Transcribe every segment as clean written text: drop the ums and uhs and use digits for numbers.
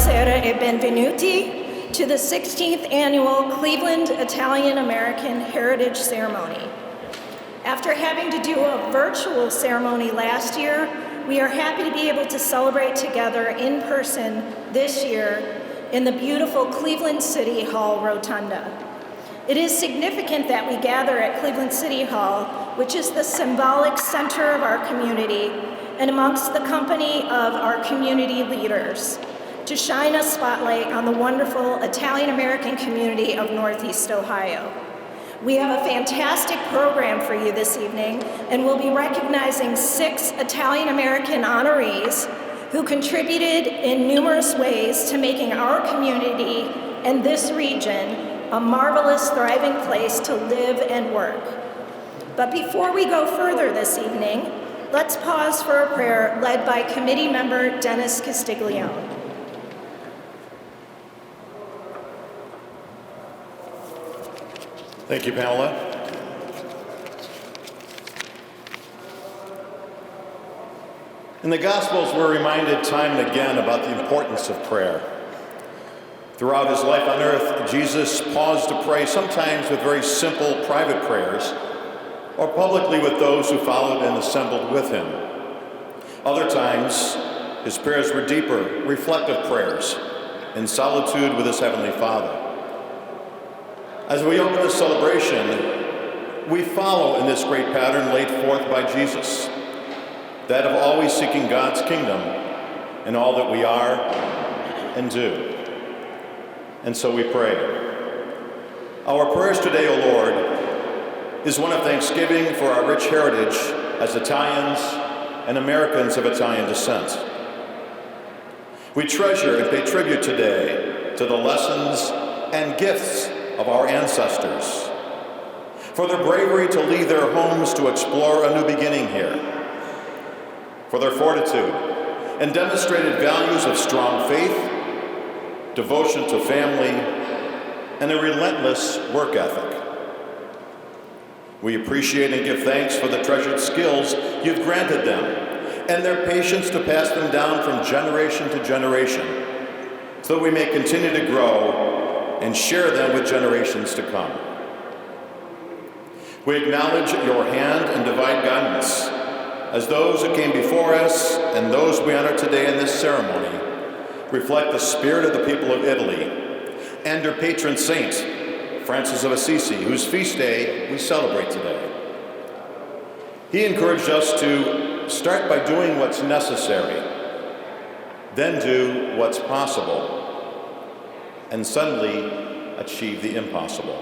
buonasera e benvenuti to the 16th annual Cleveland Italian-American Heritage Ceremony. After having to do a virtual ceremony last year, we are happy to be able to celebrate together in person this year in the beautiful Cleveland City Hall Rotunda. It is significant that we gather at Cleveland City Hall, which is the symbolic center of our community, and amongst the company of our community leaders, to shine a spotlight on the wonderful Italian-American community of Northeast Ohio. We have a fantastic program for you this evening, and we'll be recognizing 6 Italian-American honorees who contributed in numerous ways to making our community and this region a marvelous, thriving place to live and work. But before we go further this evening, let's pause for a prayer led by committee member Dennis Castiglione. Thank you, Pamela. In the Gospels, we're reminded time and again about the importance of prayer. Throughout his life on earth, Jesus paused to pray, sometimes with very simple private prayers, or publicly with those who followed and assembled with him. Other times, his prayers were deeper, reflective prayers, in solitude with his Heavenly Father. As we open this celebration, we follow in this great pattern laid forth by Jesus, that of always seeking God's kingdom in all that we are and do. And so we pray. Our prayers today, O Lord, is one of thanksgiving for our rich heritage as Italians and Americans of Italian descent. We treasure and pay tribute today to the lessons and gifts of our ancestors, for their bravery to leave their homes to explore a new beginning here, for their fortitude and demonstrated values of strong faith, devotion to family, and a relentless work ethic. We appreciate and give thanks for the treasured skills you've granted them and their patience to pass them down from generation to generation, so that we may continue to grow and share them with generations to come. We acknowledge your hand and divine guidance as those who came before us and those we honor today in this ceremony reflect the spirit of the people of Italy and their patron saint, Francis of Assisi, whose feast day we celebrate today. He encouraged us to start by doing what's necessary, then do what's possible, and suddenly achieve the impossible.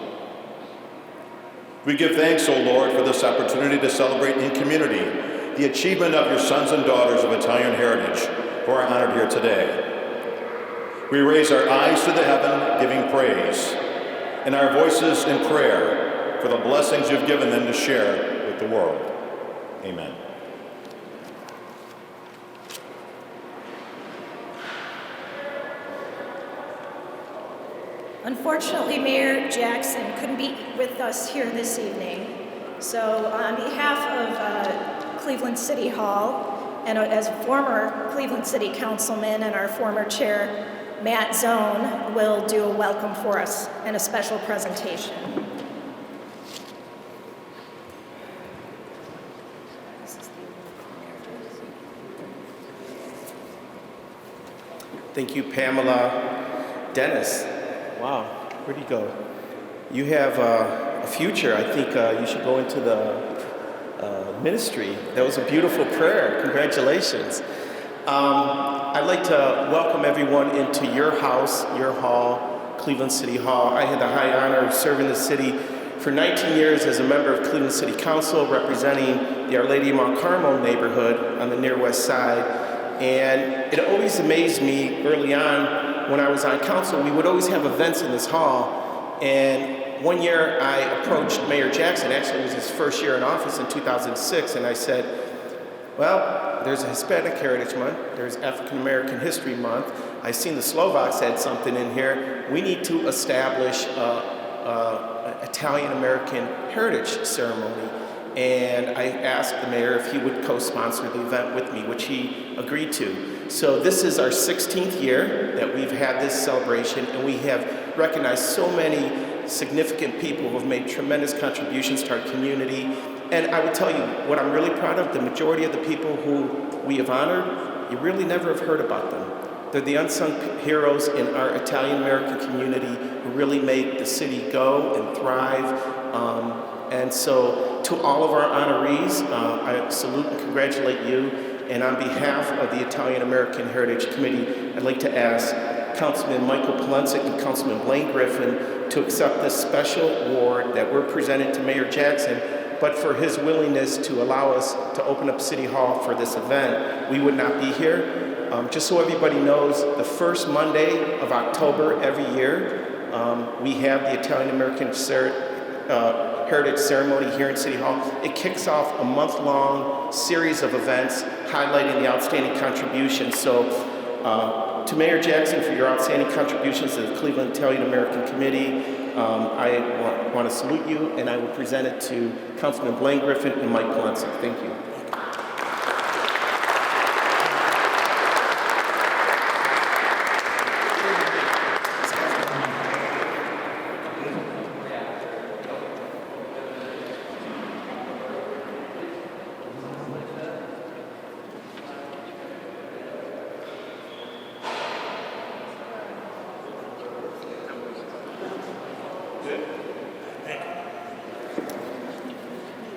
We give thanks, O Lord, for this opportunity to celebrate in community the achievement of your sons and daughters of Italian heritage who are honored here today. We raise our eyes to the heaven, giving praise, and our voices in prayer for the blessings you've given them to share with the world. Amen. Unfortunately, Mayor Jackson couldn't be with us here this evening. So on behalf of Cleveland City Hall, and as a former Cleveland City Councilman and our former chair, Matt Zone, will do a welcome for us and a special presentation. Thank you, Pamela. Dennis, wow, where'd you go? You have a future. I think you should go into the ministry. That was a beautiful prayer. Congratulations. I'd like to welcome everyone into your house, your hall, Cleveland City Hall. I had the high honor of serving the city for 19 years as a member of Cleveland City Council, representing the Our Lady of Mount Carmel neighborhood on the near west side. And it always amazed me early on when I was on council, we would always have events in this hall. And one year I approached Mayor Jackson, actually it was his first year in office in 2006, and I said, well, there's a Hispanic Heritage Month, there's African American History Month, I've seen the Slovaks had something in here. We need to establish an Italian American Heritage Ceremony. And I asked the mayor if he would co-sponsor the event with me, which he agreed to. So this is our 16th year that we've had this celebration, and we have recognized so many significant people who have made tremendous contributions to our community. And I would tell you, what I'm really proud of, the majority of the people who we have honored, you really never have heard about them. They're the unsung heroes in our Italian-American community who really make the city go and thrive. And so to all of our honorees, I salute and congratulate you. And on behalf of the Italian-American Heritage Committee, I'd like to ask Councilman Michael Polensek and Councilman Blaine Griffin to accept this special award that we're presenting to Mayor Jackson, but for his willingness to allow us to open up City Hall for this event. We would not be here. Just so everybody knows, the first Monday of October every year, we have the Italian-American Heritage Ceremony here in City Hall. It kicks off a month-long series of events highlighting the outstanding contributions. So to Mayor Jackson for your outstanding contributions to the Cleveland Italian-American Committee, I want to salute you, and I will present it to Councilman Blaine Griffin and Mike Polensek. Thank you.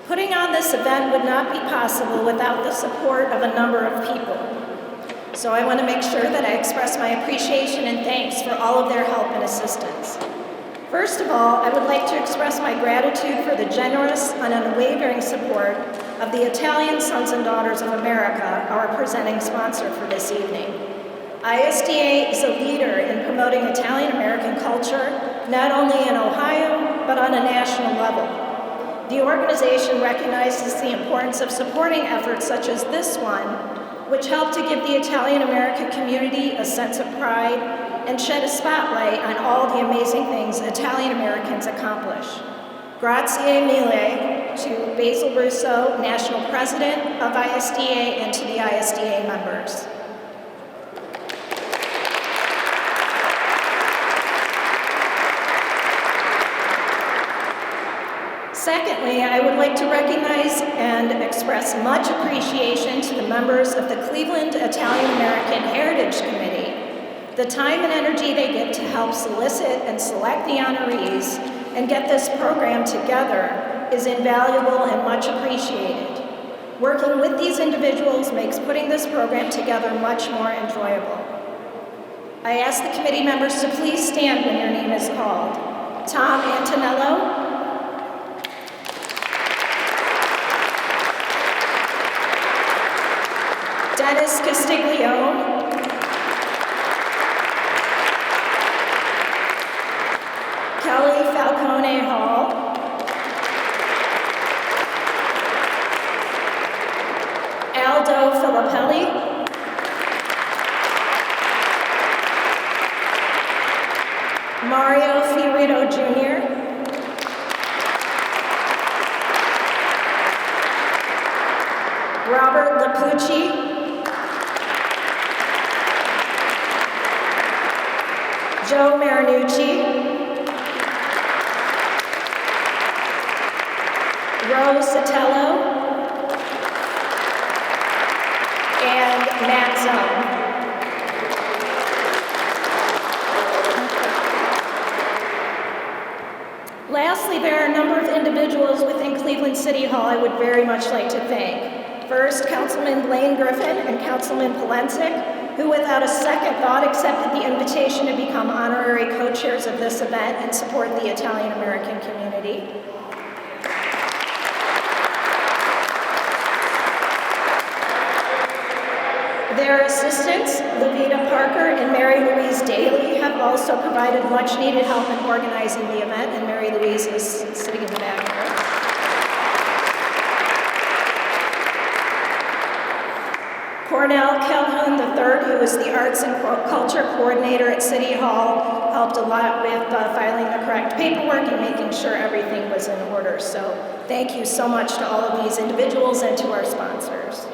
Putting on this event would not be possible without the support of a number of people. So I want to make sure that I express my appreciation and thanks for all of their help and assistance. First of all, I would like to express my gratitude for the generous and unwavering support of the Italian Sons and Daughters of America, our presenting sponsor for this evening. ISDA is a leader in promoting Italian-American culture, not only in Ohio, but on a national level. The organization recognizes the importance of supporting efforts such as this one, which help to give the Italian-American community a sense of pride and shed a spotlight on all the amazing things Italian-Americans accomplish. Grazie mille to Basil Russo, National President of ISDA, and to the ISDA members. Secondly, I would like to recognize and express much appreciation to the members of the Cleveland Italian-American Heritage Committee. The time and energy they give to help solicit and select the honorees and get this program together is invaluable and much appreciated. Working with these individuals makes putting this program together much more enjoyable. I ask the committee members to please stand when your name is called. Tom Antonello, Dennis Castiglione, Kelly Falcone Hall, Aldo Philippelli, Mario Fiorito Jr., Robert Lapucci, Joe Marinucci, Rose Sotelo, and Maxim. Lastly, there are a number of individuals within Cleveland City Hall I would very much like to thank. First, Councilman Blaine Griffin and Councilman Polensek, who without a second thought accepted the invitation to become honorary co-chairs of this event and support the Italian-American community. Their assistants, Levita Parker and Mary Louise Daly, have also provided much needed help in organizing the event, and Mary Louise is sitting in the back here. Cornell Calhoun III, who is the Arts and Culture Coordinator at City Hall, helped a lot with filing the correct paperwork and making sure everything was in order. So thank you so much to all of these individuals and to our sponsors.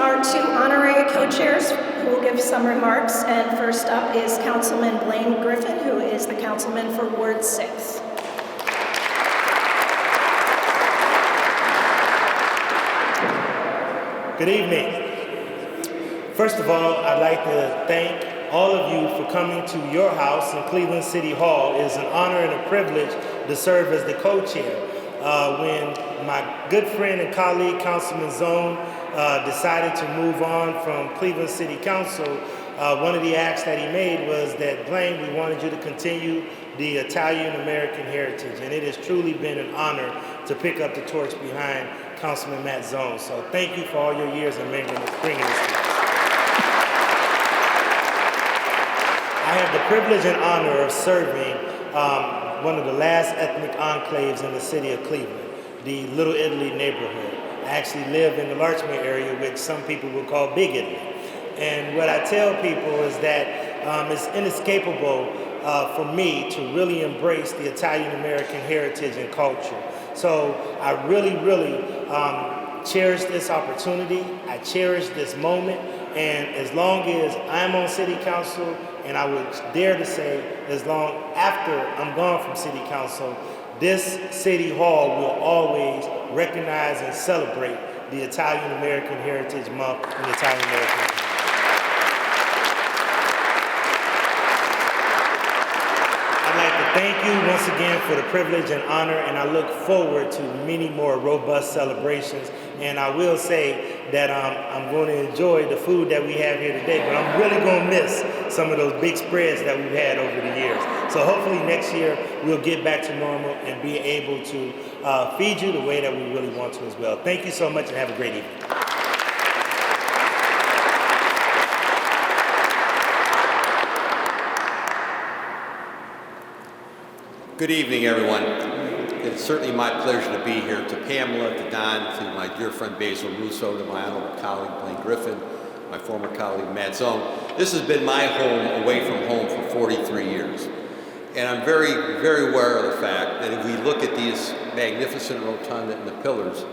our two honorary co-chairs who will give some remarks. And first up is Councilman Blaine Griffin, who is the councilman for Ward 6. Good evening. First of all, I'd like to thank all of you for coming to your house in Cleveland City Hall. It is an honor and a privilege to serve as the co-chair. When my good friend and colleague, Councilman Zone, decided to move on from Cleveland City Council, one of the acts that he made was that, Blaine, we wanted you to continue the Italian-American heritage, and it has truly been an honor to pick up the torch behind Councilman Matt Zone. So thank you for all your years of bringing this to us. I have the privilege and honor of serving one of the last ethnic enclaves in the city of Cleveland, the Little Italy neighborhood. I actually live in the Larchmere area, which some people would call Big Italy. And what I tell people is that it's inescapable for me to really embrace the Italian-American heritage and culture. So I really, really cherish this opportunity. I cherish this moment. And as long as I'm on city council, and I would dare to say as long after I'm gone from city council, this city hall will always recognize and celebrate the Italian-American Heritage Month and the Italian-American Heritage. I'd like to thank you once again for the privilege and honor, and I look forward to many more robust celebrations. And I will say that I'm going to enjoy the food that we have here today, but I'm really going to miss some of those big spreads that we've had over the years. So hopefully next year we'll get back to normal and be able to feed you the way that we really want to as well. Thank you so much and have a great evening. Good evening, everyone. It's certainly my pleasure to be here. To Pamela, to Don, to my dear friend Basil Russo, to my honorable colleague Blaine Griffin, my former colleague Matt Zone. This has been my home away from home for 43 years. And I'm very, very aware of the fact that if we look at these magnificent rotunda and the pillars,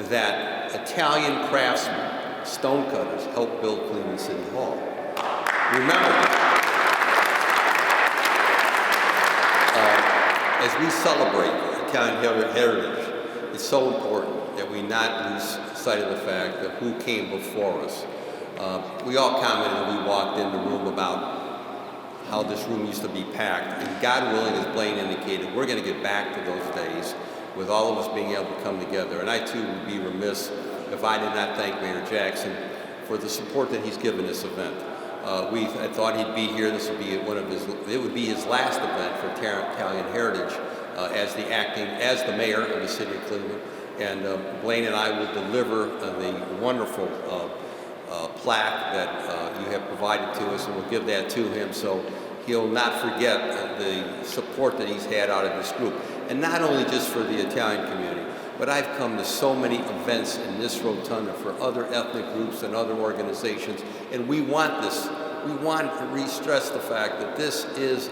that Italian craftsmen, stonecutters, helped build Cleveland City Hall. Remember, as we celebrate Italian heritage, it's so important that we not lose sight of the fact of who came before us. We all commented when we walked in the room about how this room used to be packed, and God willing, as Blaine indicated, we're going to get back to those days with all of us being able to come together. And I too would be remiss if I did not thank Mayor Jackson for the support that he's given this event. I thought he'd be here. This would be it would be his last event for Italian Heritage as the mayor of the city of Cleveland. And Blaine and I will deliver the wonderful plaque that you have provided to us, and we'll give that to him so he'll not forget the support that he's had out of this group. And not only just for the Italian community, but I've come to so many events in this rotunda for other ethnic groups and other organizations, and we want this. We want to re-stress the fact that this is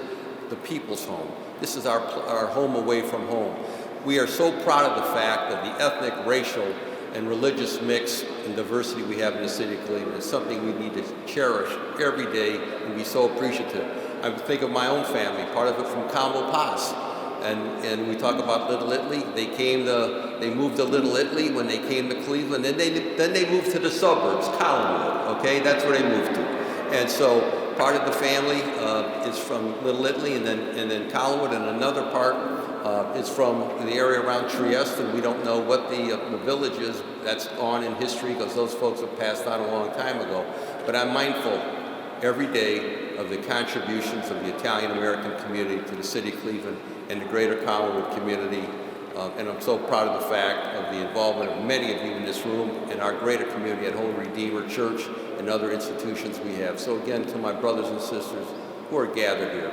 the people's home. This is our home away from home. We are so proud of the fact that the ethnic, racial, and religious mix and diversity we have in the city of Cleveland is something we need to cherish every day and be so appreciative. I think of my own family, part of it from Campo Paz. And we talk about Little Italy. They moved to Little Italy when they came to Cleveland. Then they moved to the suburbs, Collinwood. Okay, that's where they moved to. And so part of the family is from Little Italy, and then Collinwood, and another part is from the area around Trieste. And we don't know what the village is. That's gone in history because those folks have passed on a long time ago. But I'm mindful every day of the contributions of the Italian-American community to the city of Cleveland and the greater Collinwood community. And I'm so proud of the fact of the involvement of many of you in this room and our greater community at Holy Redeemer Church and other institutions we have. So again, to my brothers and sisters who are gathered here,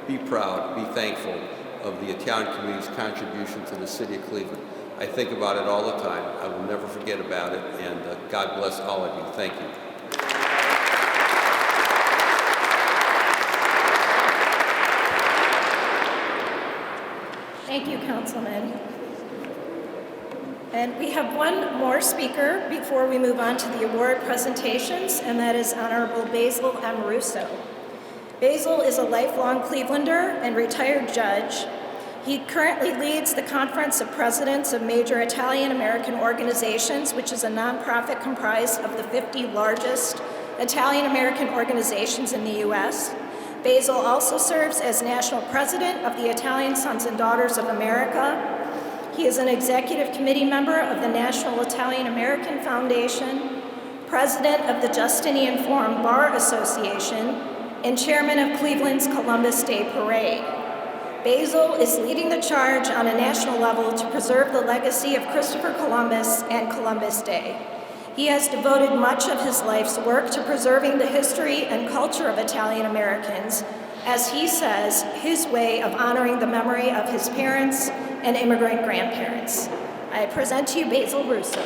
be proud, be thankful of the Italian community's contribution to the city of Cleveland. I think about it all the time. I will never forget about it, and God bless all of you. Thank you. Thank you, Councilman. And we have one more speaker before we move on to the award presentations, and that is Honorable Basil Amoruso. Basil is a lifelong Clevelander and retired judge. He currently leads the Conference of Presidents of Major Italian-American Organizations, which is a nonprofit comprised of the 50 largest Italian-American organizations in the U.S. Basil also serves as National President of the Italian Sons and Daughters of America. He is an executive committee member of the National Italian-American Foundation, president of the Justinian Forum Bar Association, and chairman of Cleveland's Columbus Day Parade. Basil is leading the charge on a national level to preserve the legacy of Christopher Columbus and Columbus Day. He has devoted much of his life's work to preserving the history and culture of Italian Americans, as he says, his way of honoring the memory of his parents and immigrant grandparents. I present to you Basil Russo.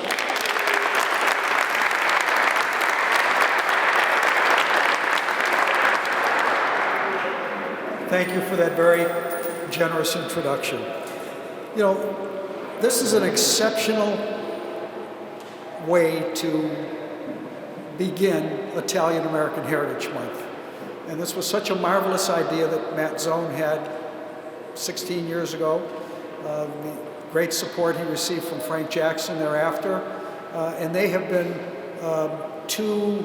Thank you for that very generous introduction. You know, this is an exceptional way to begin Italian American Heritage Month. And this was such a marvelous idea that Matt Zone had 16 years ago. The great support he received from Frank Jackson thereafter. And they have been two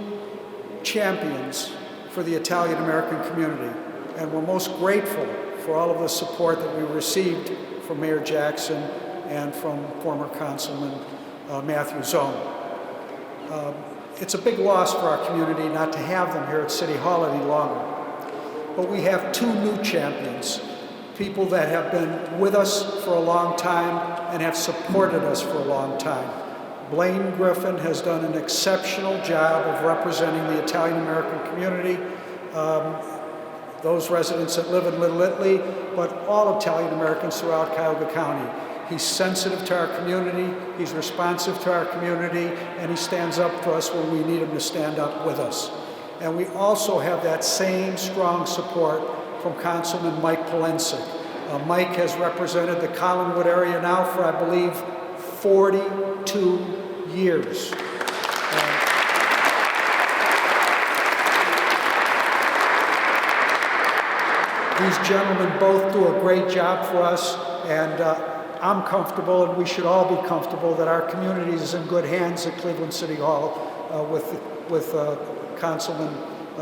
champions for the Italian American community. And we're most grateful for all of the support that we received from Mayor Jackson and from former Councilman Matthew Zone. It's a big loss for our community not to have them here at City Hall any longer. But we have two new champions, people that have been with us for a long time and have supported us for a long time. Blaine Griffin has done an exceptional job of representing the Italian American community, those residents that live in Little Italy, but all Italian Americans throughout Cuyahoga County. He's sensitive to our community, he's responsive to our community, and he stands up for us when we need him to stand up with us. And we also have that same strong support from Councilman Mike Polensik. Mike has represented the Collinwood area now for, I believe, 42 years. These gentlemen both do a great job for us, and I'm comfortable, and we should all be comfortable, that our community is in good hands at Cleveland City Hall with Councilman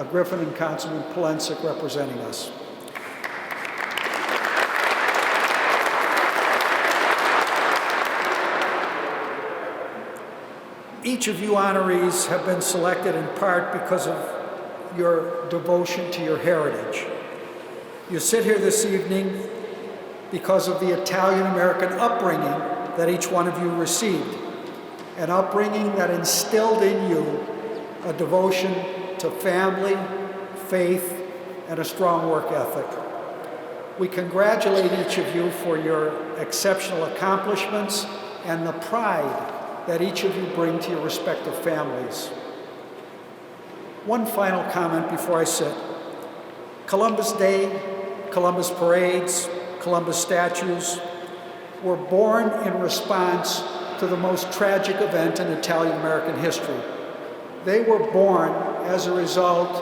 Griffin and Councilman Polensik representing us. Each of you honorees have been selected in part because of your devotion to your heritage. You sit here this evening because of the Italian-American upbringing that each one of you received, an upbringing that instilled in you a devotion to family, faith, and a strong work ethic. We congratulate each of you for your exceptional accomplishments and the pride that each of you bring to your respective families. One final comment before I sit. Columbus Day, Columbus parades, Columbus statues were born in response to the most tragic event in Italian-American history. They were born as a result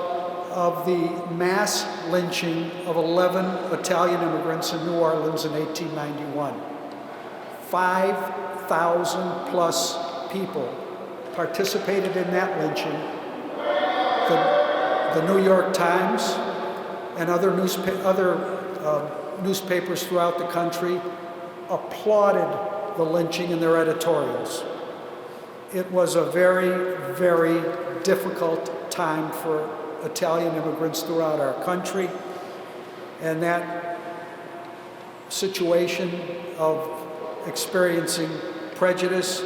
of the mass lynching of 11 Italian immigrants in New Orleans in 1891. 5,000 plus people participated in that lynching. The New York Times and other newspapers throughout the country applauded the lynching in their editorials. It was a very, very difficult time for Italian immigrants throughout our country, and that situation of experiencing prejudice,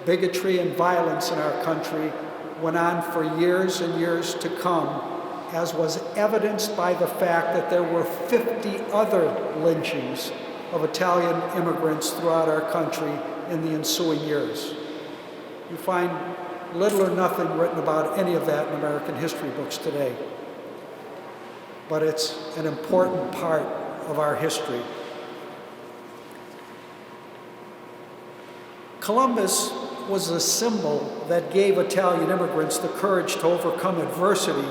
bigotry, and violence in our country went on for years and years to come, as was evidenced by the fact that there were 50 other lynchings of Italian immigrants throughout our country in the ensuing years. You find little or nothing written about any of that in American history books today. But it's an important part of our history. Columbus was a symbol that gave Italian immigrants the courage to overcome adversity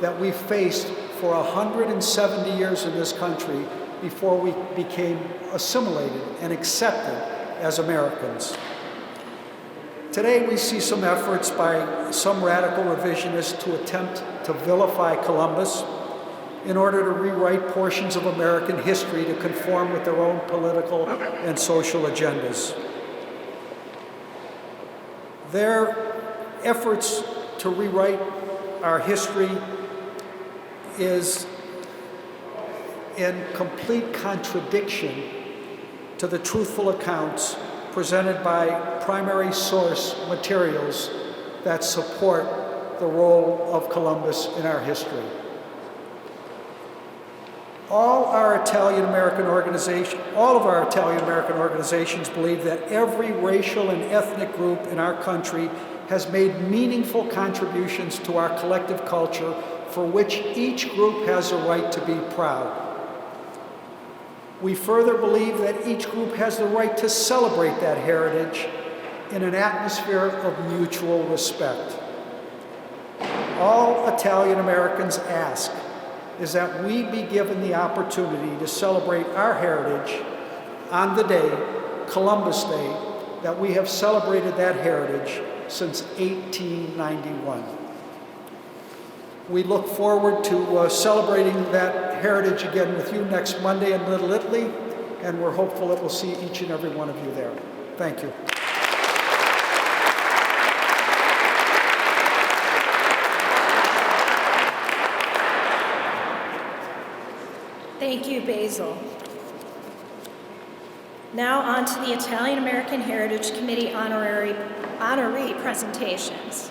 that we faced for 170 years in this country before we became assimilated and accepted as Americans. Today we see some efforts by some radical revisionists to attempt to vilify Columbus in order to rewrite portions of American history to conform with their own political and social agendas. Their efforts to rewrite our history is in complete contradiction to the truthful accounts presented by primary source materials that support the role of Columbus in our history. All of our Italian American organizations believe that every racial and ethnic group in our country has made meaningful contributions to our collective culture for which each group has a right to be proud. We further believe that each group has the right to celebrate that heritage in an atmosphere of mutual respect. All Italian Americans ask is that we be given the opportunity to celebrate our heritage on the day, Columbus Day, that we have celebrated that heritage since 1891. We look forward to celebrating that heritage again with you next Monday in Little Italy, and we're hopeful that we'll see each and every one of you there. Thank you. Thank you, Basil. Now on to the Italian American Heritage Committee honoree presentations.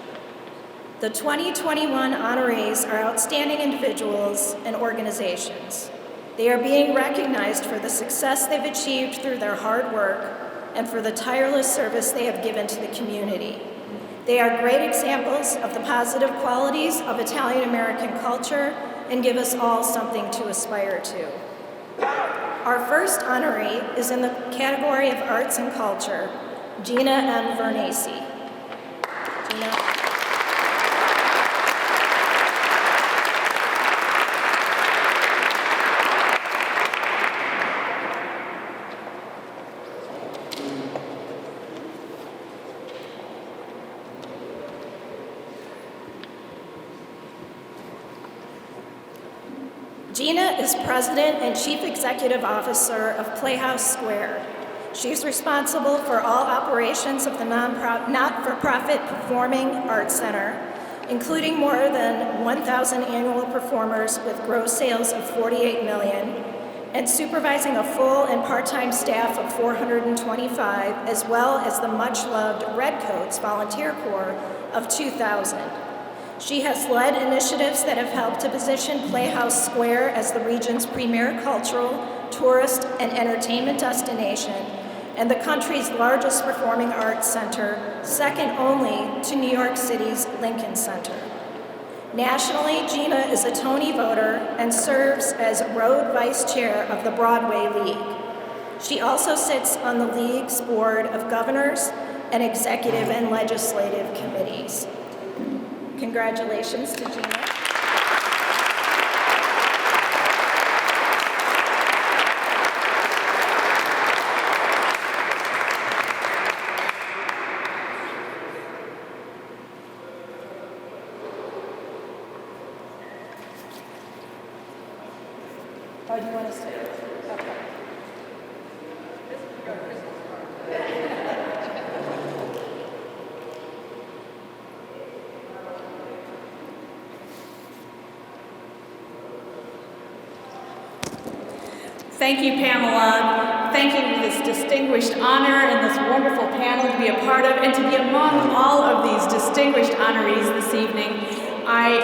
The 2021 honorees are outstanding individuals and organizations. They are being recognized for the success they've achieved through their hard work and for the tireless service they have given to the community. They are great examples of the positive qualities of Italian American culture and give us all something to aspire to. Our first honoree is in the category of arts and culture, Gina M. Vernesi. Gina. Gina is President and Chief Executive Officer of Playhouse Square. She's responsible for all operations of the not-for-profit Performing Arts Center, including more than 1,000 annual performers with gross sales of $48 million, and supervising a full and part-time staff of 425, as well as the much-loved Redcoats Volunteer Corps of 2,000. She has led initiatives that have helped to position Playhouse Square as the region's premier cultural, tourist, and entertainment destination, and the country's largest performing arts center, second only to New York City's Lincoln Center. Nationally, Gina is a Tony voter and serves as Road Vice Chair of the Broadway League. She also sits on the League's Board of Governors and Executive and Legislative Committees. Congratulations to Gina. Oh, do you want to stay? Okay. Thank you, Pamela. Thank you for this distinguished honor and this wonderful panel to be a part of and to be among all of these distinguished honorees this evening. I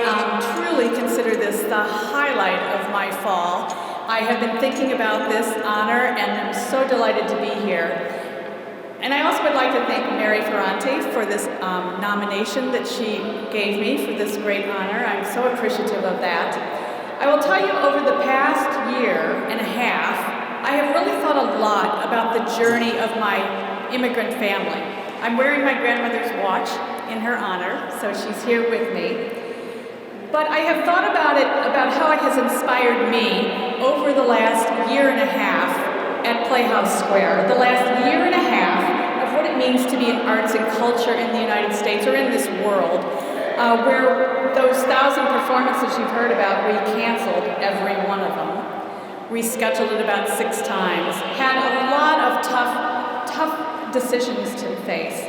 truly consider this the highlight of my fall. I have been thinking about this honor and I'm so delighted to be here. And I also would like to thank Mary Ferrante for this nomination that she gave me for this great honor. I'm so appreciative of that. I will tell you, over the past year and a half, I have really thought a lot about the journey of my immigrant family. I'm wearing my grandmother's watch in her honor, so she's here with me. But I have thought about how it has inspired me over the last year and a half at Playhouse Square, the last year and a half of what it means to be in arts and culture in the United States or in this world, where those 1,000 performances you've heard about, we canceled every one of them, rescheduled it about 6 times, had a lot of tough decisions to face.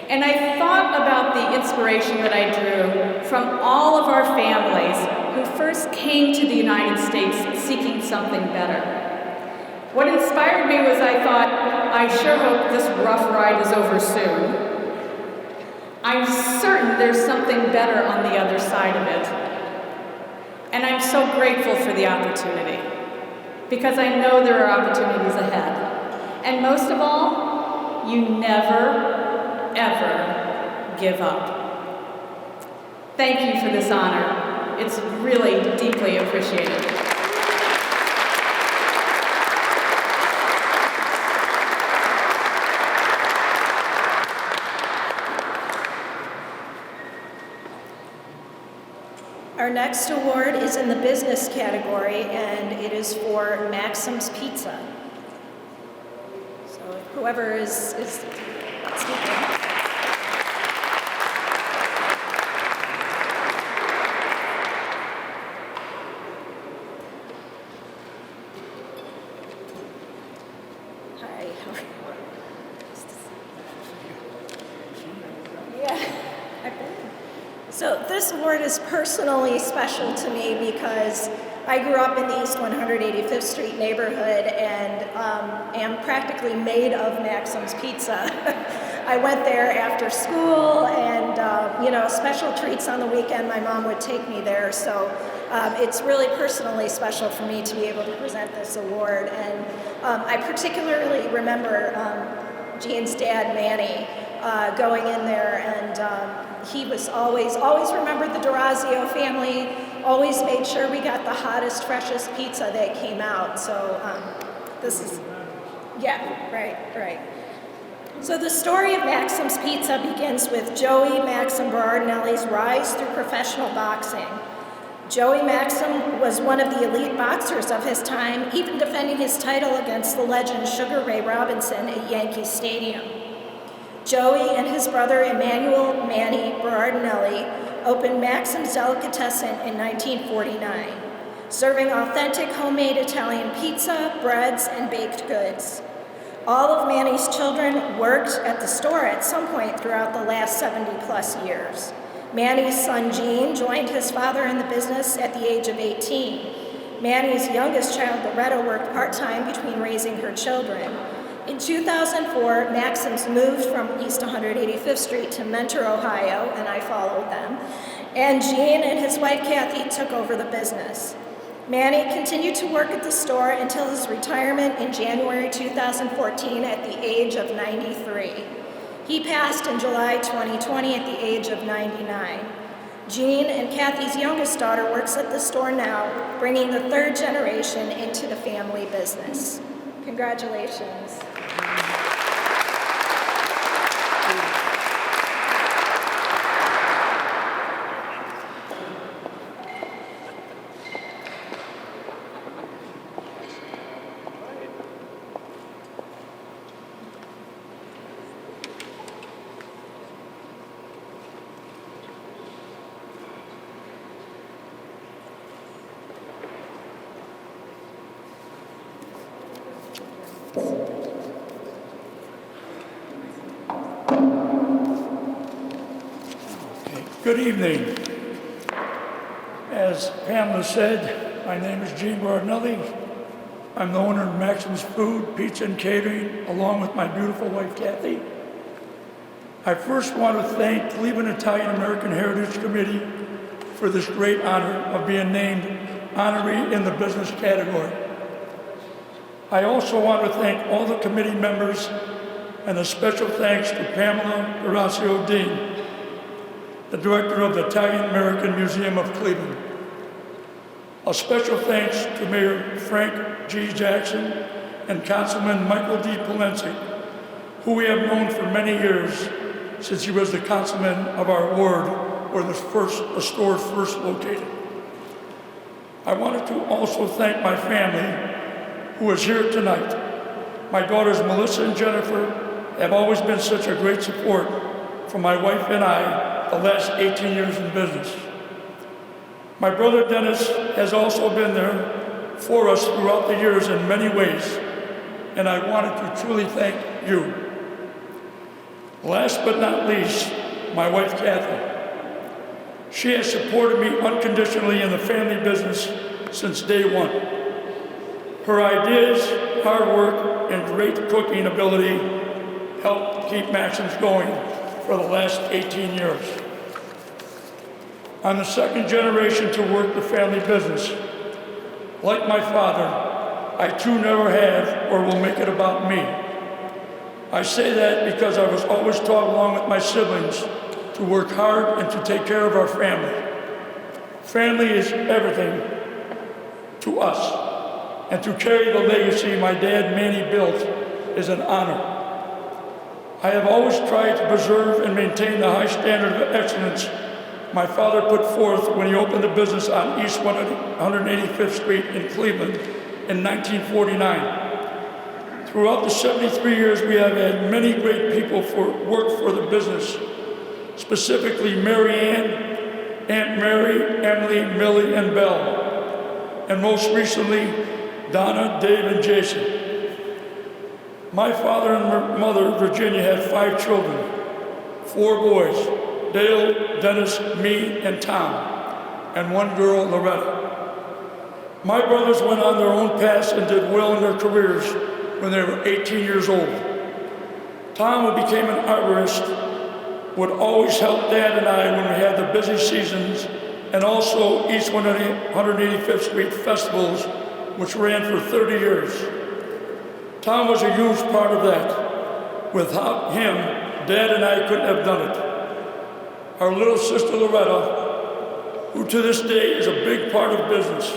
And I thought about the inspiration that I drew from all of our families who first came to the United States seeking something better. What inspired me was I thought, I sure hope this rough ride is over soon. I'm certain there's something better on the other side of it. And I'm so grateful for the opportunity, because I know there are opportunities ahead. And most of all, you never, ever give up. Thank you for this honor. It's really deeply appreciated. Our next award is in the business category, and it is for Maxim's Pizza. So whoever is speaking. Hi, how are you? Yeah, I've been. So this award is personally special to me because I grew up in the East 185th Street neighborhood and am practically made of Maxim's Pizza. I went there after school and, special treats on the weekend, my mom would take me there. So it's really personally special for me to be able to present this award. And I particularly remember Jean's dad, Manny, going in there, and he was always remembered the D'Orazio family, always made sure we got the hottest, freshest pizza that came out. So this is, yeah, right. So the story of Maxim's Pizza begins with Joey Maxim Barnetti's rise through professional boxing. Joey Maxim was one of the elite boxers of his time, even defending his title against the legend Sugar Ray Robinson at Yankee Stadium. Joey and his brother Emmanuel Manny Barnetti opened Maxim's Delicatessen in 1949, serving authentic homemade Italian pizza, breads, and baked goods. All of Manny's children worked at the store at some point throughout the last 70-plus years. Manny's son Gene joined his father in the business at the age of 18. Manny's youngest child, Loretta, worked part-time between raising her children. In 2004, Maxim's moved from East 185th Street to Mentor, Ohio, and I followed them. And Gene and his wife, Kathy, took over the business. Manny continued to work at the store until his retirement in January 2014 at the age of 93. He passed in July 2020 at the age of 99. Gene and Kathy's youngest daughter works at the store now, bringing the third generation into the family business. Congratulations. Good evening. As Pamela said, my name is Gene Barnetti. I'm the owner of Maxim's Food, Pizza, and Catering, along with my beautiful wife, Kathy. I first want to thank Cleveland Italian American Heritage Committee for this great honor of being named honoree in the business category. I also want to thank all the committee members, and a special thanks to Pamela Horacio Dean, the director of the Italian American Museum of Cleveland. A special thanks to Mayor Frank G. Jackson and Councilman Michael D. Palenci, who we have known for many years since he was the councilman of our ward where the store first located. I wanted to also thank my family who is here tonight. My daughters Melissa and Jennifer have always been such a great support for my wife and I the last 18 years in business. My brother Dennis has also been there for us throughout the years in many ways, and I wanted to truly thank you. Last but not least, my wife Kathy. She has supported me unconditionally in the family business since day one. Her ideas, hard work, and great cooking ability helped keep Maxim's going for the last 18 years. I'm the second generation to work the family business. Like my father, I too never have or will make it about me. I say that because I was always taught along with my siblings to work hard and to take care of our family. Family is everything to us, and to carry the legacy my dad Manny built is an honor. I have always tried to preserve and maintain the high standard of excellence my father put forth when he opened the business on East 185th Street in Cleveland in 1949. Throughout the 73 years, we have had many great people work for the business, specifically Mary Ann, Aunt Mary, Emily, Millie, and Belle, and most recently, Donna, Dave, and Jason. My father and mother, Virginia, had 5 children, 4 boys, Dale, Dennis, me, and Tom, and 1 girl, Loretta. My brothers went on their own paths and did well in their careers when they were 18 years old. Tom, who became an arborist, would always help Dad and I when we had the busy seasons, and also East 185th Street festivals, which ran for 30 years. Tom was a huge part of that. Without him, Dad and I couldn't have done it. Our little sister Loretta, who to this day is a big part of business,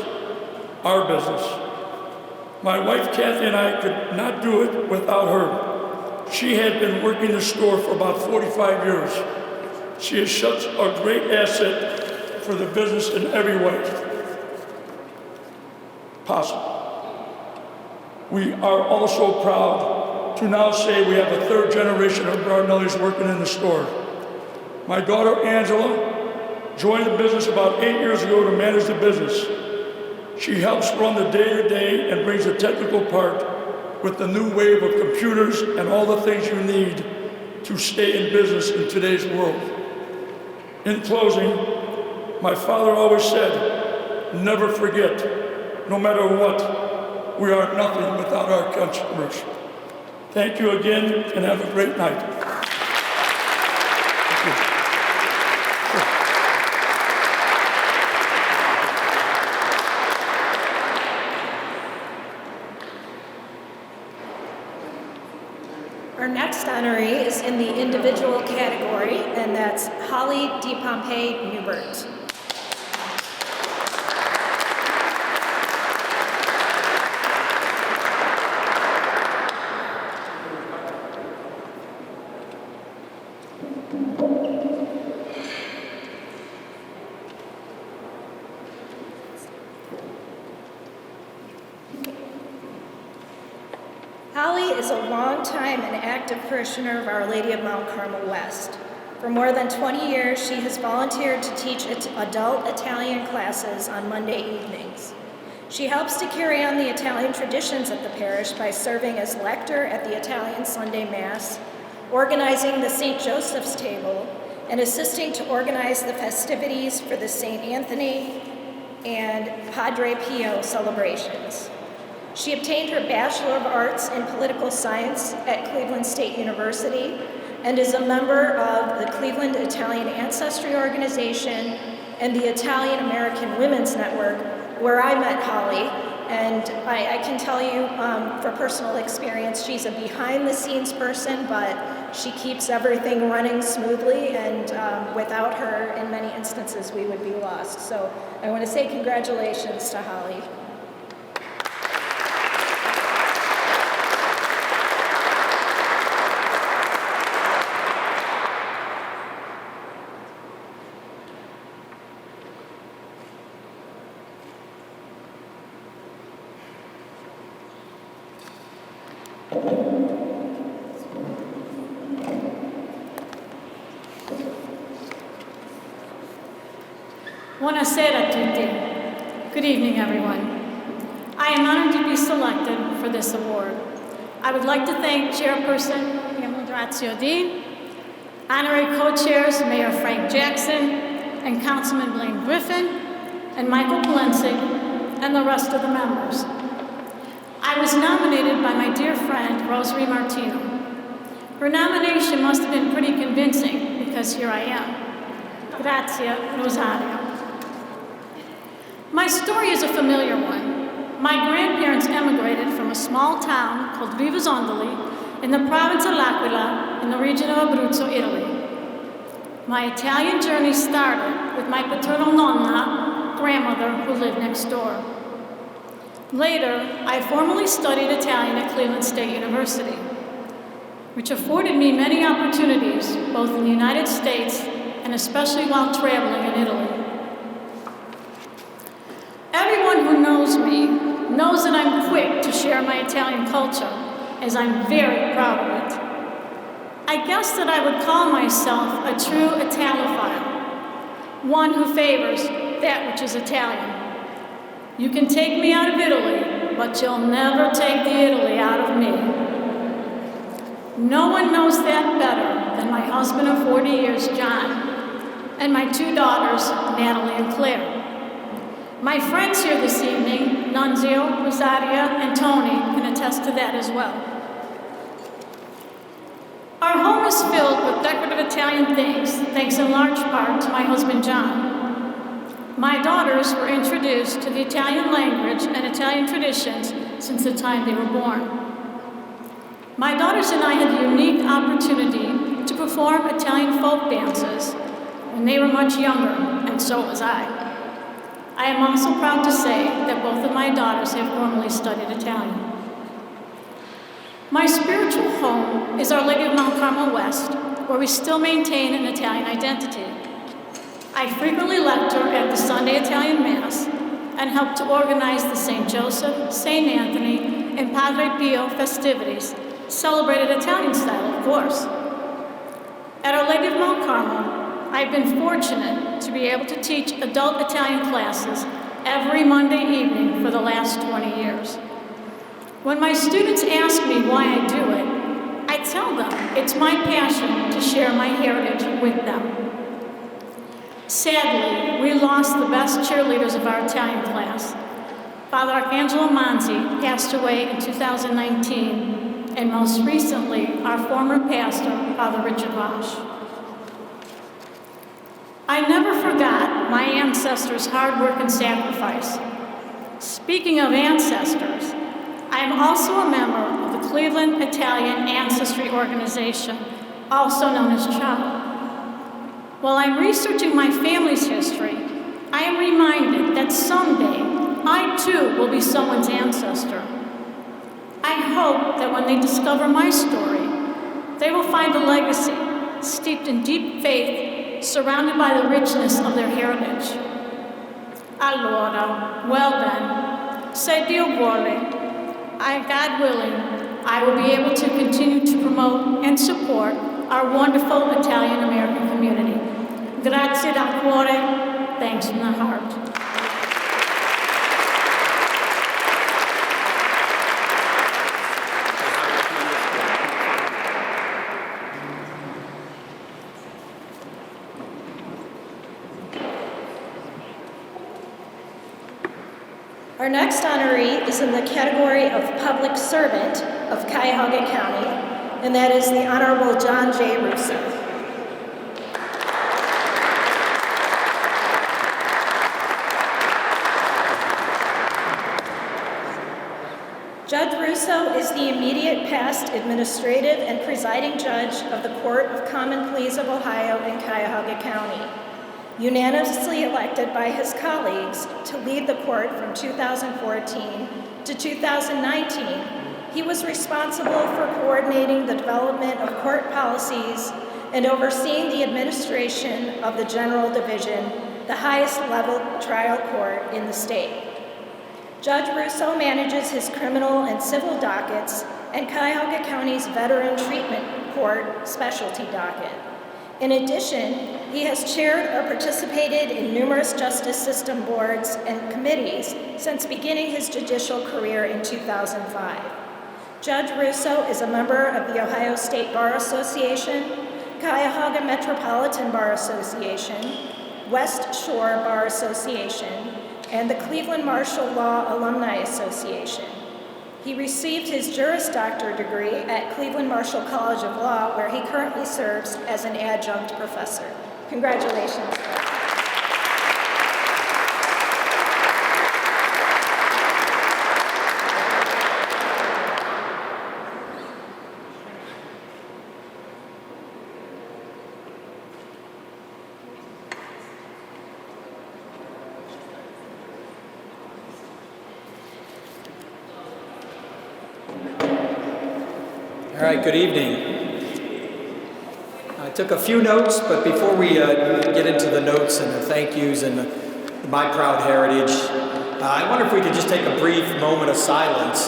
our business. My wife Kathy and I could not do it without her. She had been working the store for about 45 years. She is such a great asset for the business in every way possible. We are also proud to now say we have a 3rd generation of Barnettis working in the store. My daughter Angela joined the business about 8 years ago to manage the business. She helps run the day-to-day and brings the technical part with the new wave of computers and all the things you need to stay in business in today's world. In closing, my father always said, never forget, no matter what, we are nothing without our customers. Thank you again and have a great night. Our next honoree is in the individual category, and that's Holly D Pompeo Newbert. Holly is a longtime and active parishioner of Our Lady of Mount Carmel West. For more than 20 years, she has volunteered to teach adult Italian classes on Monday evenings. She helps to carry on the Italian traditions at the parish by serving as lector at the Italian Sunday Mass, organizing the St. Joseph's Table, and assisting to organize the festivities for the St. Anthony and Padre Pio celebrations. She obtained her Bachelor of Arts in Political Science at Cleveland State University and is a member of the Cleveland Italian Ancestry Organization and the Italian American Women's Network, where I met Holly. And I can tell you from personal experience, she's a behind-the-scenes person, but she keeps everything running smoothly, and without her, in many instances, we would be lost. So I want to say congratulations to Holly. Buonasera a tutti. Good evening, everyone. I am honored to be selected for this award. I would like to thank Chairperson Amoruso D, Honorary Co-Chairs Mayor Frank Jackson, and Councilman Blaine Griffin, and Michael Polensik, and the rest of the members. I was nominated by my dear friend, Rosary Martino. Her nomination must have been pretty convincing, because here I am. Grazie, Rosario. My story is a familiar one. My grandparents emigrated from a small town called Vivasondoli in the province of L'Aquila in the region of Abruzzo, Italy. My Italian journey started with my paternal nonna, grandmother, who lived next door. Later, I formally studied Italian at Cleveland State University, which afforded me many opportunities, both in the United States and especially while traveling in Italy. Everyone who knows me knows that I'm quick to share my Italian culture, as I'm very proud of it. I guess that I would call myself a true Italophile, one who favors that which is Italian. You can take me out of Italy, but you'll never take the Italy out of me. No one knows that better than my husband of 40 years, John, and my two daughters, Natalie and Claire. My friends here this evening, Nunzio, Rosaria, and Tony, can attest to that as well. Our home is filled with decorative Italian things, thanks in large part to my husband, John. My daughters were introduced to the Italian language and Italian traditions since the time they were born. My daughters and I had the unique opportunity to perform Italian folk dances when they were much younger, and so was I. I am also proud to say that both of my daughters have formally studied Italian. My spiritual home is Our Lady of Mount Carmel West, where we still maintain an Italian identity. I frequently lecture at the Sunday Italian Mass and help to organize the St. Joseph, St. Anthony, and Padre Pio festivities, celebrated Italian style, of course. At Our Lady of Mount Carmel, I've been fortunate to be able to teach adult Italian classes every Monday evening for the last 20 years. When my students ask me why I do it, I tell them it's my passion to share my heritage with them. Sadly, we lost the best cheerleaders of our Italian class. Father Arcangelo Manzi passed away in 2019, and most recently, our former pastor, Father Richard Bosch. I never forgot my ancestors' hard work and sacrifice. Speaking of ancestors, I am also a member of the Cleveland Italian Ancestry Organization, also known as CHOW. While I'm researching my family's history, I am reminded that someday I too will be someone's ancestor. I hope that when they discover my story, they will find a legacy steeped in deep faith, surrounded by the richness of their heritage. Allora, well then, se Dio vuole, God willing, I will be able to continue to promote and support our wonderful Italian-American community. Grazie da cuore, thanks from the heart. Our next honoree is in the category of Public Servant of Cuyahoga County, and that is the Honorable John J. Russo. Judge Russo is the immediate past administrative and presiding judge of the Court of Common Pleas of Ohio in Cuyahoga County. Unanimously elected by his colleagues to lead the court from 2014 to 2019, he was responsible for coordinating the development of court policies and overseeing the administration of the General Division, the highest level trial court in the state. Judge Russo manages his criminal and civil dockets and Cuyahoga County's Veteran Treatment Court specialty docket. In addition, he has chaired or participated in numerous justice system boards and committees since beginning his judicial career in 2005. Judge Russo is a member of the Ohio State Bar Association, Cuyahoga Metropolitan Bar Association, West Shore Bar Association, and the Cleveland Marshall Law Alumni Association. He received his Juris Doctor degree at Cleveland Marshall College of Law, where he currently serves as an adjunct professor. Congratulations. All right, good evening. I took a few notes, but before we get into the notes and the thank yous and my proud heritage, I wonder if we could just take a brief moment of silence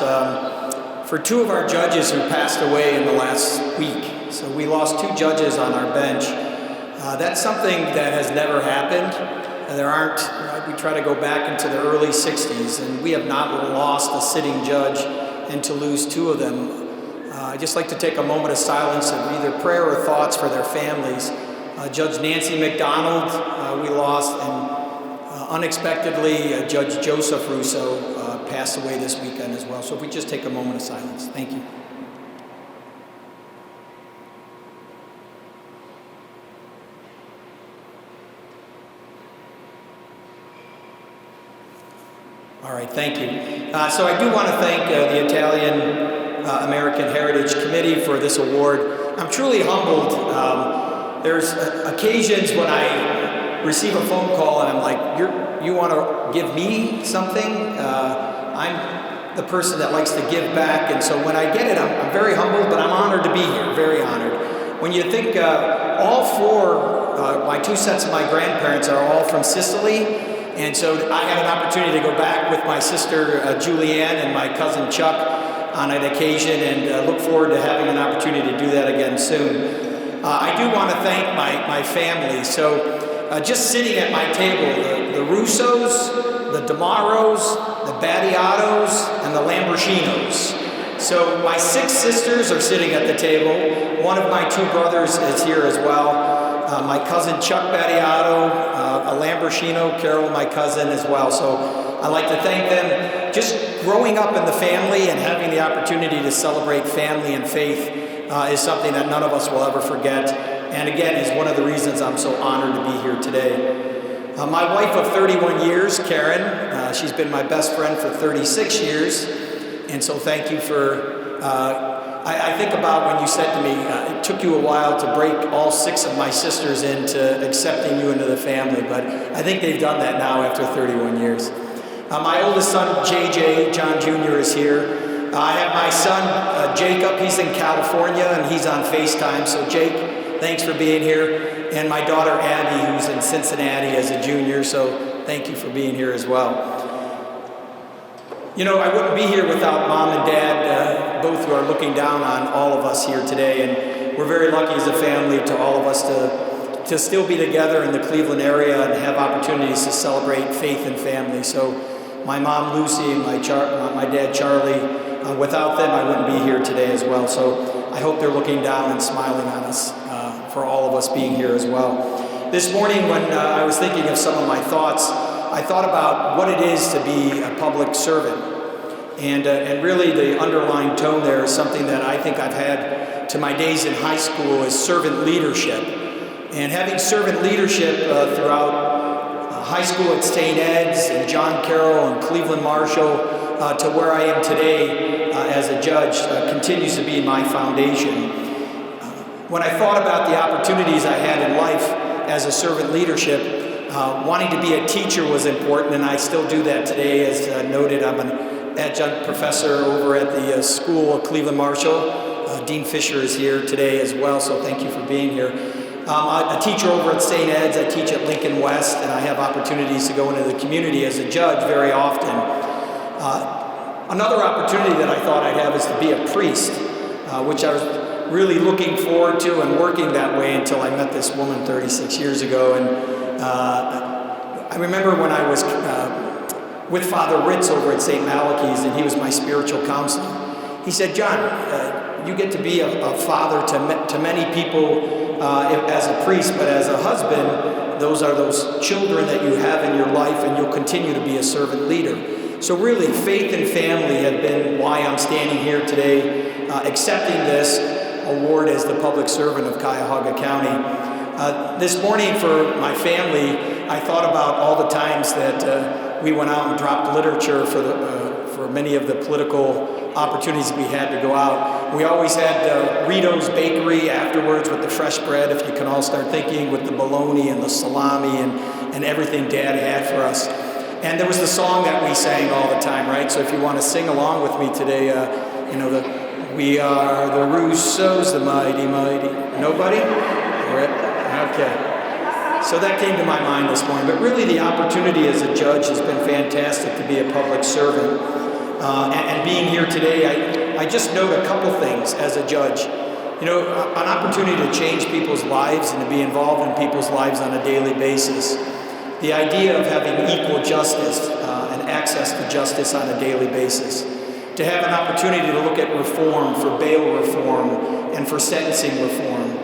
for two of our judges who passed away in the last week. So we lost two judges on our bench. That's something that has never happened. We try to go back into the early 60s, and we have not lost a sitting judge, and to lose two of them, I'd just like to take a moment of silence and either prayer or thoughts for their families. Judge Nancy McDonald, we lost, and unexpectedly, Judge Joseph Russo passed away this weekend as well. So if we just take a moment of silence. Thank you. All right, thank you. So I do want to thank the Italian American Heritage Committee for this award. I'm truly humbled. There's occasions when I receive a phone call and I'm like, you want to give me something? I'm the person that likes to give back, and so when I get it, I'm very humbled, but I'm honored to be here, very honored. When you think all four, my two sets of my grandparents are all from Sicily, and so I had an opportunity to go back with my sister Julianne and my cousin Chuck on an occasion, and look forward to having an opportunity to do that again soon. I do want to thank my family. So just sitting at my table, the Russos, the DeMaros, the Battiatos, and the Lamborghinos. So my 6 sisters are sitting at the table. One of my 2 brothers is here as well. My cousin Chuck Battiato, a Lamborghino, Carol, my cousin as well. So I'd like to thank them. Just growing up in the family and having the opportunity to celebrate family and faith is something that none of us will ever forget. And again, is one of the reasons I'm so honored to be here today. My wife of 31 years, Karen, she's been my best friend for 36 years. And so thank you for, I think about when you said to me, it took you a while to break all 6 of my sisters into accepting you into the family, but I think they've done that now after 31 years. My oldest son, JJ, John Jr. is here. I have my son, Jacob, he's in California and he's on FaceTime. So Jake, thanks for being here. And my daughter, Abby, who's in Cincinnati as a junior. So thank you for being here as well. You know, I wouldn't be here without Mom and Dad, both who are looking down on all of us here today. And we're very lucky as a family to all of us to still be together in the Cleveland area and have opportunities to celebrate faith and family. So my mom, Lucy, and my dad, Charlie, without them, I wouldn't be here today as well. So I hope they're looking down and smiling on us for all of us being here as well. This morning when I was thinking of some of my thoughts, I thought about what it is to be a public servant. And really the underlying tone there is something that I think I've had to my days in high school is servant leadership. And having servant leadership throughout high school at St. Ed's and John Carroll and Cleveland Marshall to where I am today as a judge continues to be my foundation. When I thought about the opportunities I had in life as a servant leadership, wanting to be a teacher was important, and I still do that today. As noted, I'm an adjunct professor over at the school of Cleveland Marshall. Dean Fisher is here today as well, so thank you for being here. I'm a teacher over at St. Ed's. I teach at Lincoln West, and I have opportunities to go into the community as a judge very often. Another opportunity that I thought I'd have is to be a priest, which I was really looking forward to and working that way until I met this woman 36 years ago. And I remember when I was with Father Ritz over at St. Malachy's, and he was my spiritual counselor. He said, John, you get to be a father to many people as a priest, but as a husband, those are those children that you have in your life, and you'll continue to be a servant leader. So really, faith and family have been why I'm standing here today, accepting this award as the public servant of Cuyahoga County. This morning for my family, I thought about all the times that we went out and dropped literature for many of the political opportunities we had to go out. We always had Rito's Bakery afterwards with the fresh bread, if you can all start thinking, with the bologna and the salami and everything Dad had for us. And there was the song that we sang all the time, right? So if you want to sing along with me today, we are the Russos, the mighty, mighty. Nobody? Okay. So that came to my mind this morning. But really the opportunity as a judge has been fantastic to be a public servant. And being here today, I just note a couple things as a judge. You know, an opportunity to change people's lives and to be involved in people's lives on a daily basis. The idea of having equal justice and access to justice on a daily basis. To have an opportunity to look at reform, for bail reform, and for sentencing reform.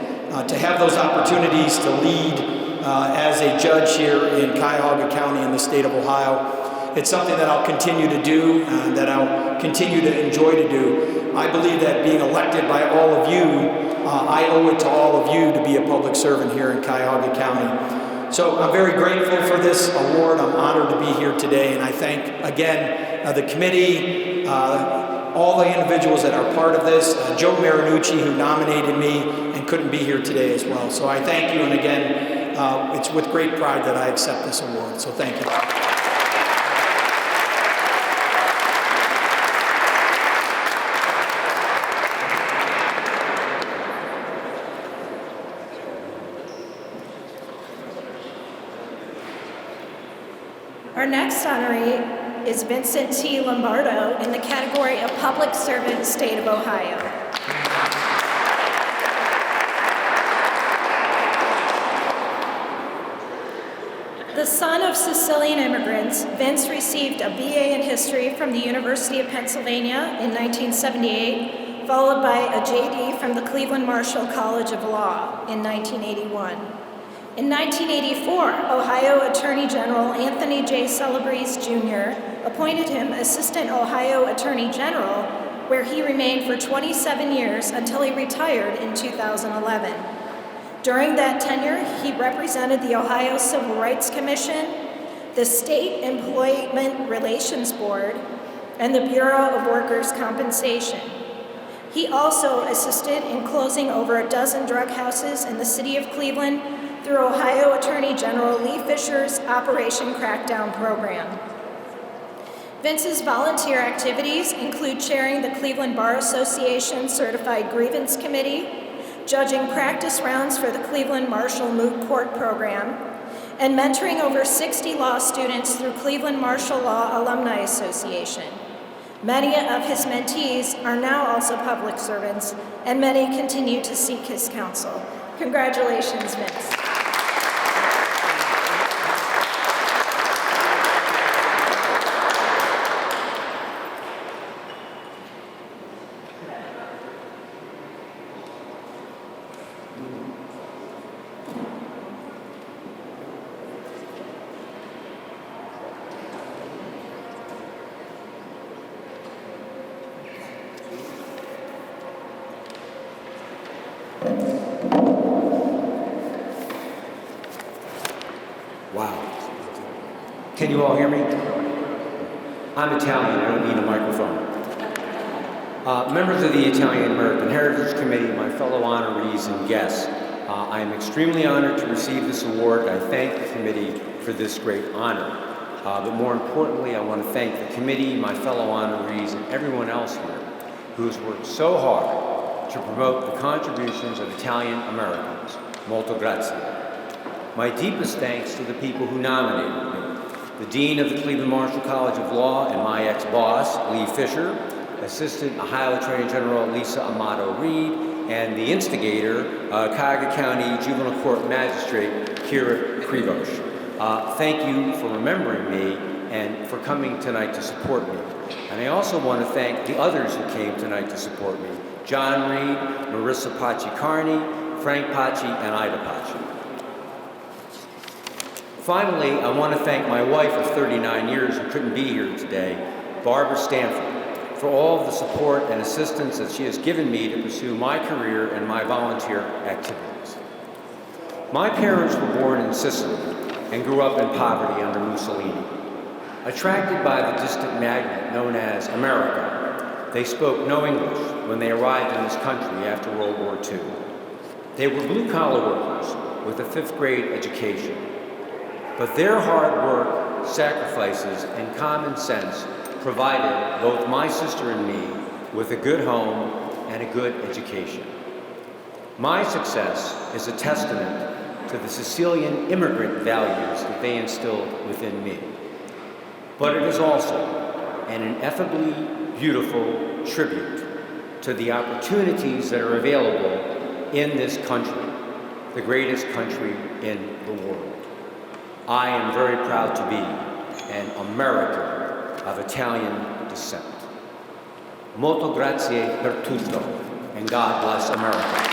To have those opportunities to lead as a judge here in Cuyahoga County in the state of Ohio. It's something that I'll continue to do, that I'll continue to enjoy to do. I believe that being elected by all of you, I owe it to all of you to be a public servant here in Cuyahoga County. So I'm very grateful for this award. I'm honored to be here today, and I thank, again, the committee, all the individuals that are part of this, Joe Marinucci, who nominated me and couldn't be here today as well. So I thank you, and again, it's with great pride that I accept this award. So thank you. Our next honoree is Vincent T Lombardo in the category of Public Servant, State of Ohio. The son of Sicilian immigrants, Vince received a BA in History from the University of Pennsylvania in 1978, followed by a JD from the Cleveland Marshall College of Law in 1981. In 1984, Ohio Attorney General Anthony J. Celebrezze Jr. appointed him Assistant Ohio Attorney General, where he remained for 27 years until he retired in 2011. During that tenure, he represented the Ohio Civil Rights Commission, the State Employment Relations Board, and the Bureau of Workers' Compensation. He also assisted in closing over a dozen drug houses in the city of Cleveland through Ohio Attorney General Lee Fisher's Operation Crackdown program. Vince's volunteer activities include chairing the Cleveland Bar Association Certified Grievance Committee, judging practice rounds for the Cleveland Marshall Moot Court program, and mentoring over 60 law students through Cleveland Marshall Law Alumni Association. Many of his mentees are now also public servants, and many continue to seek his counsel. Congratulations, Vince. Wow. Can you all hear me? I'm Italian, I don't need a microphone. Members of the Italian American Heritage Committee, my fellow honorees and guests, I am extremely honored to receive this award. I thank the committee for this great honor. But more importantly, I want to thank the committee, my fellow honorees, and everyone else here who has worked so hard to promote the contributions of Italian Americans. Molto grazie. My deepest thanks to the people who nominated me, the Dean of the Cleveland Marshall College of Law and my ex-boss, Lee Fisher, Assistant Ohio Attorney General Lisa Amato Reed, and the instigator, Cuyahoga County Juvenile Court Magistrate Kira Krivosh. Thank you for remembering me and for coming tonight to support me. And I also want to thank the others who came tonight to support me: John Reed, Marissa Pachi-Carney, Frank Pachi, and Ida Pachi. Finally, I want to thank my wife of 39 years who couldn't be here today, Barbara Stanford, for all of the support and assistance that she has given me to pursue my career and my volunteer activities. My parents were born in Sicily and grew up in poverty under Mussolini. Attracted by the distant magnet known as America, they spoke no English when they arrived in this country after World War II. They were blue-collar workers with a 5th grade education. But their hard work, sacrifices, and common sense provided both my sister and me with a good home and a good education. My success is a testament to the Sicilian immigrant values that they instilled within me. But it is also an ineffably beautiful tribute to the opportunities that are available in this country, the greatest country in the world. I am very proud to be an American of Italian descent. Molto grazie per tutto, and God bless America.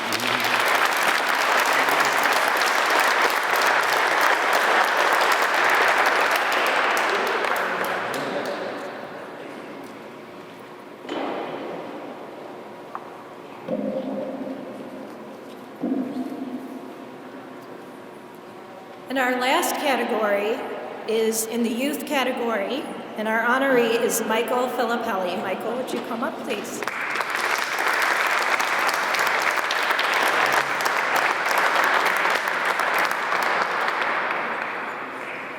And our last category is in the youth category, and our honoree is Michael Philippelli. Michael, would you come up, please?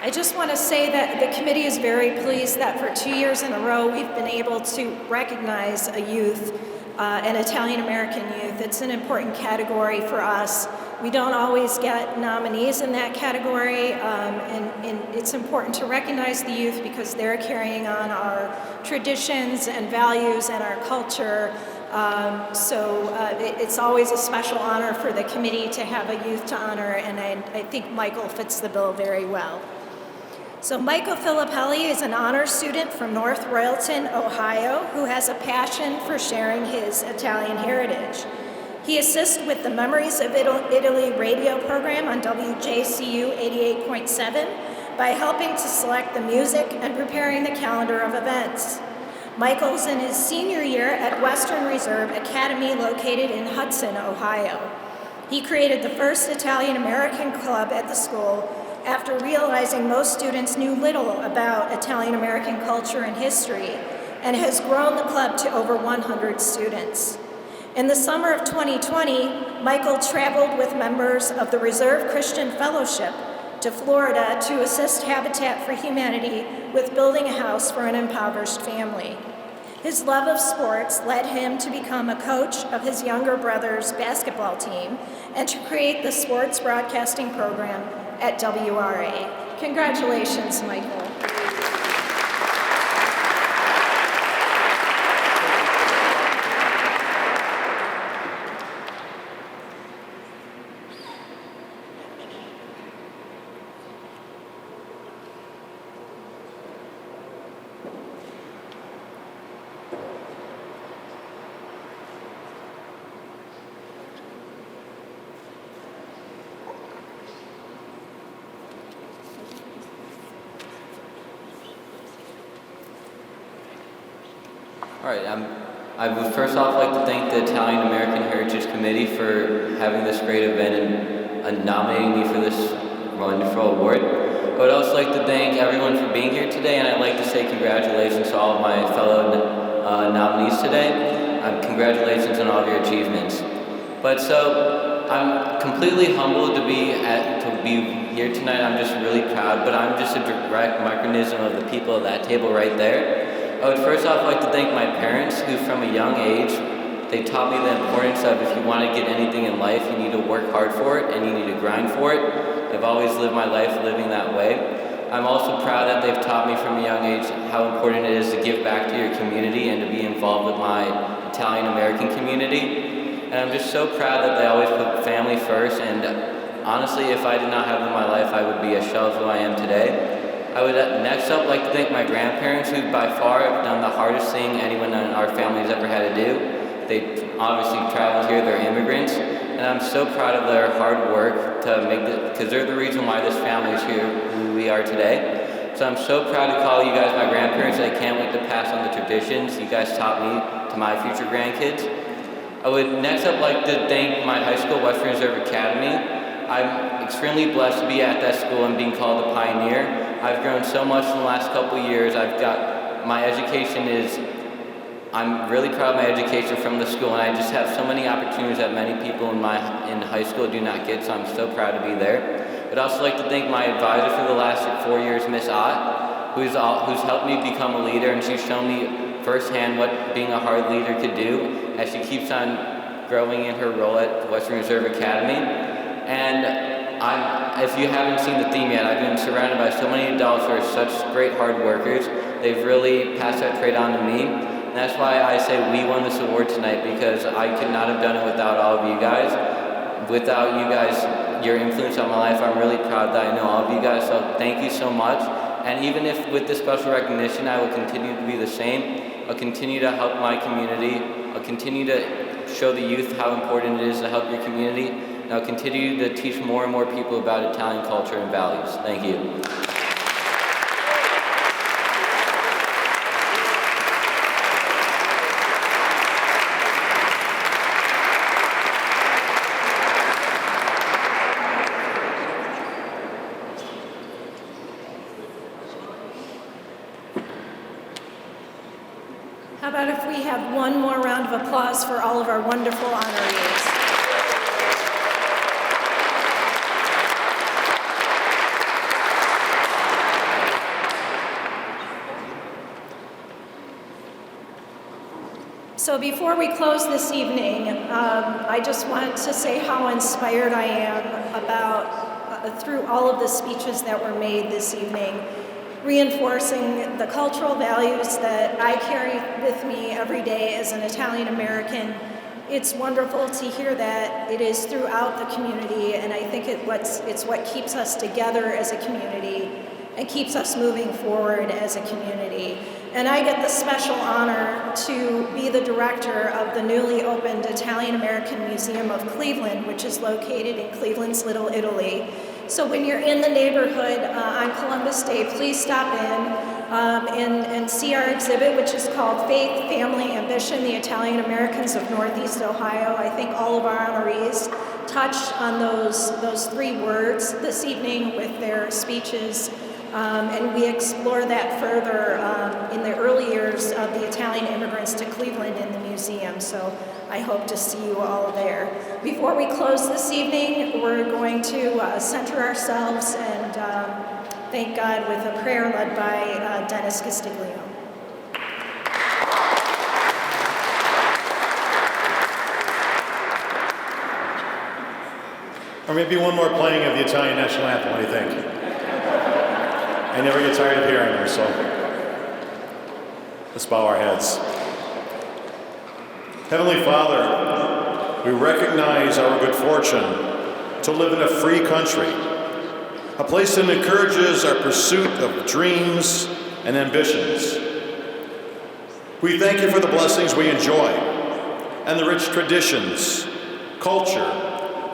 I just want to say that the committee is very pleased that for 2 years in a row we've been able to recognize a youth, an Italian-American youth. It's an important category for us. We don't always get nominees in that category, and it's important to recognize the youth because they're carrying on our traditions and values and our culture. It's always a special honor for the committee to have a youth to honor, and I think Michael fits the bill very well. So Michael Philippelli is an honor student from North Royalton, Ohio, who has a passion for sharing his Italian heritage. He assists with the Memories of Italy radio program on WJCU 88.7 by helping to select the music and preparing the calendar of events. Michael's in his senior year at Western Reserve Academy located in Hudson, Ohio. He created the first Italian-American club at the school after realizing most students knew little about Italian-American culture and history, and has grown the club to over 100 students. In the summer of 2020, Michael traveled with members of the Reserve Christian Fellowship to Florida to assist Habitat for Humanity with building a house for an impoverished family. His love of sports led him to become a coach of his younger brother's basketball team and to create the sports broadcasting program at WRA. Congratulations, Michael. All right, I would first off like to thank the Italian-American Heritage Committee for having this great event and nominating me for this wonderful award. I would also like to thank everyone for being here today, and I'd like to say congratulations to all of my fellow nominees today. Congratulations on all of your achievements. So I'm completely humbled to be here tonight. I'm just really proud, but I'm just a direct micronism of the people at that table right there. I would first off like to thank my parents who from a young age, they taught me the importance of if you want to get anything in life, you need to work hard for it and you need to grind for it. I've always lived my life living that way. I'm also proud that they've taught me from a young age how important it is to give back to your community and to be involved with my Italian-American community. and I'm just so proud that they always put family first, and honestly, if I did not have them in my life, I would be a shell of who I am today. I would next up like to thank my grandparents, who by far have done the hardest thing anyone in our family has ever had to do. They obviously traveled here, they're immigrants, and I'm so proud of their hard work to make it, because they're the reason why this family is here, who we are today. So I'm so proud to call you guys my grandparents, and I can't wait to pass on the traditions you guys taught me to my future grandkids. I would next up like to thank my high school, Western Reserve Academy. I'm extremely blessed to be at that school and being called a pioneer. I've grown so much in the last couple of years. I'm really proud of my education from the school, and I just have so many opportunities that many people in high school do not get, so I'm so proud to be there. I'd also like to thank my advisor for the last 4 years, Miss Ott, who's helped me become a leader, and she's shown me firsthand what being a hard leader could do as she keeps on growing in her role at Western Reserve Academy. And if you haven't seen the theme yet, I've been surrounded by so many adults who are such great hard workers. They've really passed that trait on to me. And that's why I say we won this award tonight, because I could not have done it without all of you guys. Without you guys, your influence on my life, I'm really proud that I know all of you guys, so thank you so much. And even if with this special recognition, I will continue to be the same. I'll continue to help my community. I'll continue to show the youth how important it is to help your community. And I'll continue to teach more and more people about Italian culture and values. Thank you. How about if we have one more round of applause for all of our wonderful honorees? So before we close this evening, I just want to say how inspired I am through all of the speeches that were made this evening, reinforcing the cultural values that I carry with me every day as an Italian American. It's wonderful to hear that it is throughout the community, and I think it's what keeps us together as a community and keeps us moving forward as a community. And I get the special honor to be the director of the newly opened Italian American Museum of Cleveland, which is located in Cleveland's Little Italy. So when you're in the neighborhood on Columbus Day, please stop in and see our exhibit, which is called Faith, Family, Ambition, the Italian Americans of Northeast Ohio. I think all of our honorees touched on those three words this evening with their speeches. And we explore that further in the early years of the Italian immigrants to Cleveland in the museum. So I hope to see you all there. Before we close this evening, we're going to center ourselves and thank God with a prayer led by Dennis Castiglione. Or maybe one more playing of the Italian national anthem. What do you think? I never get tired of hearing her, so let's bow our heads. Heavenly Father, we recognize our good fortune to live in a free country, a place that encourages our pursuit of dreams and ambitions. We thank you for the blessings we enjoy and the rich traditions, culture,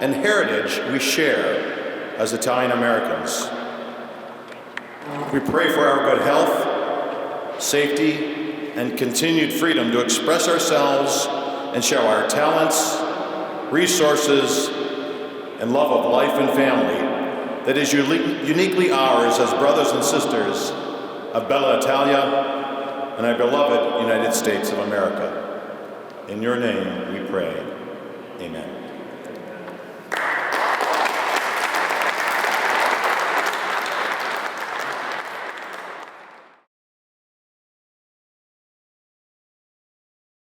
and heritage we share as Italian Americans. We pray for our good health, safety, and continued freedom to express ourselves and show our talents, resources, and love of life and family that is uniquely ours as brothers and sisters of Bella Italia and our beloved United States of America. In your name we pray. Amen.